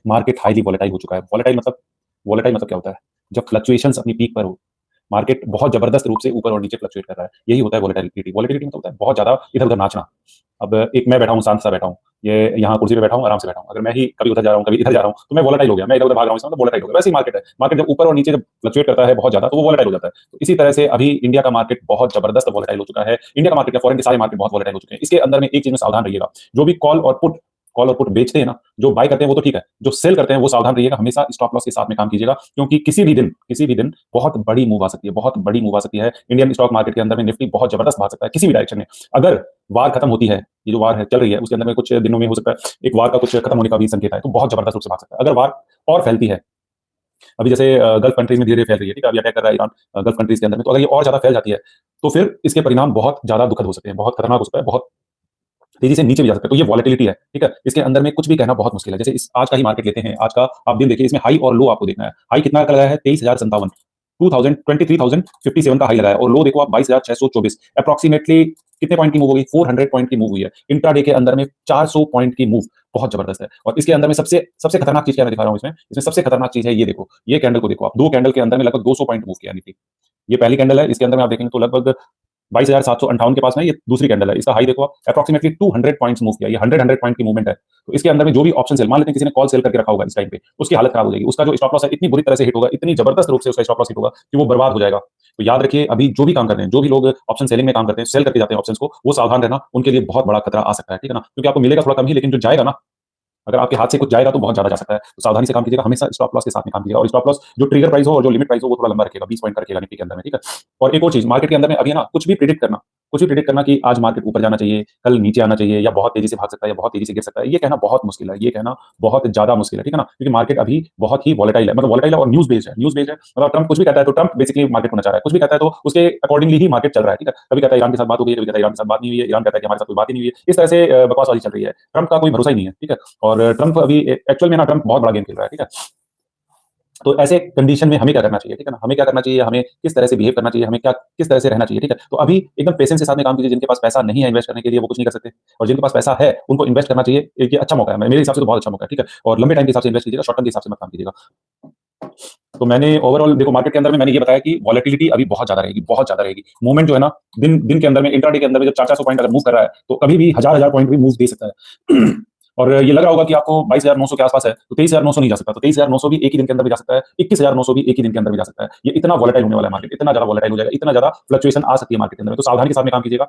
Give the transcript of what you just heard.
Market highly volatile हो चुका है। वोलेटाइल मतलब क्या होता है? जब फ्लक्चुएशंस अपनी पीक पर हो, मार्केट बहुत जबरदस्त रूप से ऊपर और नीचे फ्लक्चुएट कर रहा है, यही होता है वोलेटिलिटी। वोलेटिलिटी मतलब होता है बहुत ज्यादा इधर-उधर नाचना। अब एक मैं बैठा हूँ, शांत सा बैठा हूँ, ये यहाँ कुर्सी पे बैठा हूँ, आराम से बैठा हूँ। अगर मैं ही कभी उधर जा रहा हूँ, कभी इधर जा रहा हूँ, तो मैं वोलेटाइल हो गया, मैं इधर-उधर भाग रहा हूँ, इसका मतलब वोलेटाइल हो गया। वैसे ही मार्केट है। मार्केट जब ऊपर और नीचे जब फ्लक्चुएट करता है बहुत ज्यादा, तो वो वोलेटाइल हो जाता है। तो इसी तरह से अभी इंडिया का मार्केट बहुत जबरदस्त वोलेटाइल हो चुका है। इंडिया का मार्केट क्या, फॉरेन के सारे मार्केट बहुत वोलेटाइल हो चुके हैं। इसके अंदर में एक चीज में सावधान रहिएगा, जो भी कॉल और पुट बेचते हैं ना, जो बाय करते हैं वो तो ठीक है, जो सेल करते हैं वो सावधान रहिएगा, हमेशा स्टॉप लॉस के साथ में काम कीजिएगा, क्योंकि किसी भी दिन बहुत बड़ी मूव आ सकती है, बहुत बड़ी मूव आ सकती है। इंडियन स्टॉक मार्केट के अंदर में निफ्टी बहुत जबरदस्त भाग सकता है किसी भी डायरेक्शन में। अगर वार खत्म होती है, ये जो वार है चल रही है, उसके अंदर में कुछ दिनों में हो सकता है एक वार का कुछ खत्म होने का भी संकेत है, तो बहुत जबरदस्त रूप से भाग सकता है। अगर वार और फैलती है, अभी जैसे गल्फ कंट्रीज में धीरे-धीरे फैल रही है, ठीक है? अभी अटैक कर रहा है ईरान गल्फ कंट्रीज के अंदर में, तो अगर ये और ज्यादा फैल जाती है, तो फिर इसके परिणाम बहुत ज्यादा दुखद हो सकते हैं, बहुत खतरनाक हो सकता है, बहुत तेजी से नीचे भी जा सकता है। तो ये वॉलेटिलिटी है, ठीक है? इसके अंदर में कुछ भी कहना बहुत मुश्किल है। जैसे इस आज का ही मार्केट लेते हैं, आज का आप दिन देखिए, इसमें हाई और लो आपको देखना है। हाई कितना का लगाया है? 23,057, 23,057 का हाई लगाया है, और लो देखो आप 22,624। अप्रॉक्सिमेटली कितने पॉइंट की मूव होगी? 400 पॉइंट की मूव हुई है। इंट्राडे के अंदर में 400 पॉइंट की मूव बहुत जबरदस्त है। और इसके अंदर में सबसे सबसे खतरनाक चीज क्या मैं दिखा रहा हूँ इसमें सबसे खतरनाक चीज है, ये देखो, ये कैंडल को देखो आप, 2 कैंडल के अंदर में लगभग 200 पॉइंट मूव किया निफ्टी। ये पहली कैंडल है, इसके अंदर में आप देखेंगे तो लगभग 22,758 के पास में ये दूसरी कैंडल है। इसका हाई देखो आप, अप्रॉक्सिमेटली 200 पॉइंट्स मूव किया। ये 100 पॉइंट की मूवमेंट है। तो इसके अंदर में जो भी ऑप्शन सेल, मान लेते हैं किसी ने कॉल सेल करके रखा होगा इस टाइम पे, उसकी हालत खराब हो जाएगी। उसका जो स्टॉप लॉस है इतनी बुरी तरह से हिट होगा, इतनी जबरदस्त रूप से उसका स्टॉप लॉस हिट होगा कि वो बर्बाद हो जाएगा। तो याद रखिए, अभी जो भी काम कर रहे हैं, जो भी लोग ऑप्शन सेलिंग में काम करते हैं, सेल करके जाते हैं ऑप्शंस को, वो सावधान रहना, उनके लिए बहुत बड़ा खतरा आ सकता है, ठीक है ना? क्योंकि आपको मिलेगा थोड़ा कम ही, लेकिन जो जाएगा ना, अगर आपके हाथ से कुछ जाएगा तो बहुत ज्यादा जा सकता है। तो सावधानी से काम कीजिएगा, हमेशा स्टॉप लॉस के साथ में काम कीजिएगा, और स्टॉप लॉस जो ट्रिगर प्राइस हो और जो लिमिट प्राइस हो वो थोड़ा लंबा रखिएगा, 20 पॉइंट का रखिएगा निफ्टी के अंदर में, ठीक है? और एक और चीज, मार्केट के अंदर में अभी है ना, कुछ भी प्रिडिक्ट करना कि आज मार्केट ऊपर जाना चाहिए, कल नीचे आना चाहिए, या बहुत तेजी से भाग सकता है, या बहुत तेजी से गिर सकता है, ये कहना बहुत मुश्किल है, ये कहना बहुत ज्यादा मुश्किल है, ठीक है ना? क्योंकि मार्केट अभी बहुत ही वॉलेटाइल है, मतलब वॉलेटाइल है और न्यूज बेस्ड है। मतलब ट्रंप कुछ भी कहता है तो ट्रंप बेसिकली मार्केट को नचा रहा है, कुछ भी कहता है तो उसके अकॉर्डिंगली ही मार्केट चल रहा है, ठीक है? कभी कहता है ईरान के साथ बात हो गई है, कभी कहता है ईरान के साथ बात नहीं हुई है, ईरान कहता है कि हमारे साथ कोई बात ही नहीं हुई है। इस तरह से बकवासबाजी चल रही है। ट्रंप का कोई भरोसा ही नहीं है, ठीक है? और ट्रंप अभी एक्चुअल में ना, ट्रंप बहुत बड़ा गेम खेल रहा है, ठीक है? तो ऐसे कंडीशन में हमें क्या करना चाहिए, ठीक है ना? हमें क्या करना चाहिए, हमें किस तरह से बिहेव करना चाहिए, हमें क्या किस तरह से रहना चाहिए, ठीक है? तो अभी एकदम पेशेंस के साथ में काम कीजिए। जिनके पास पैसा नहीं है इन्वेस्ट करने के लिए, वो कुछ नहीं कर सकते, और जिनके पास पैसा है उनको इन्वेस्ट करना चाहिए। एक ये अच्छा मौका है, मेरे हिसाब से तो बहुत अच्छा मौका है, ठीक है? और लंबे टाइम के हिसाब से इन्वेस्ट कीजिएगा, शॉर्ट टर्म के हिसाब से मत काम कीजिएगा। तो मैंने ओवरऑल देखो, मार्केट के अंदर में मैंने ये बताया कि वॉलेटिलिटी अभी बहुत ज्यादा रहेगी, बहुत ज्यादा रहेगी। मूवमेंट जो है ना, दिन दिन के अंदर में, इंट्राडे के अंदर में जब 400 पॉइंट अगर मूव कर रहा है, तो कभी भी हजार पॉइंट भी मूव दे सकता है। और ये लग रहा होगा कि आपको 22,900 के आसपास है, तो 23,900 नहीं जा सकता, तो 23,900 भी एक ही दिन के अंदर भी जा सकता है, 21,900 भी एक ही दिन के अंदर भी जा सकता है। ये इतना वॉलेटाइल होने वाला है मार्केट, इतना ज्यादा वॉलेटाइल हो जाएगा, इतना ज्यादा फ्लक्चुएशन आ सकती है मार्केट के अंदर में। तो सावधानी के साथ में काम कीजिएगा।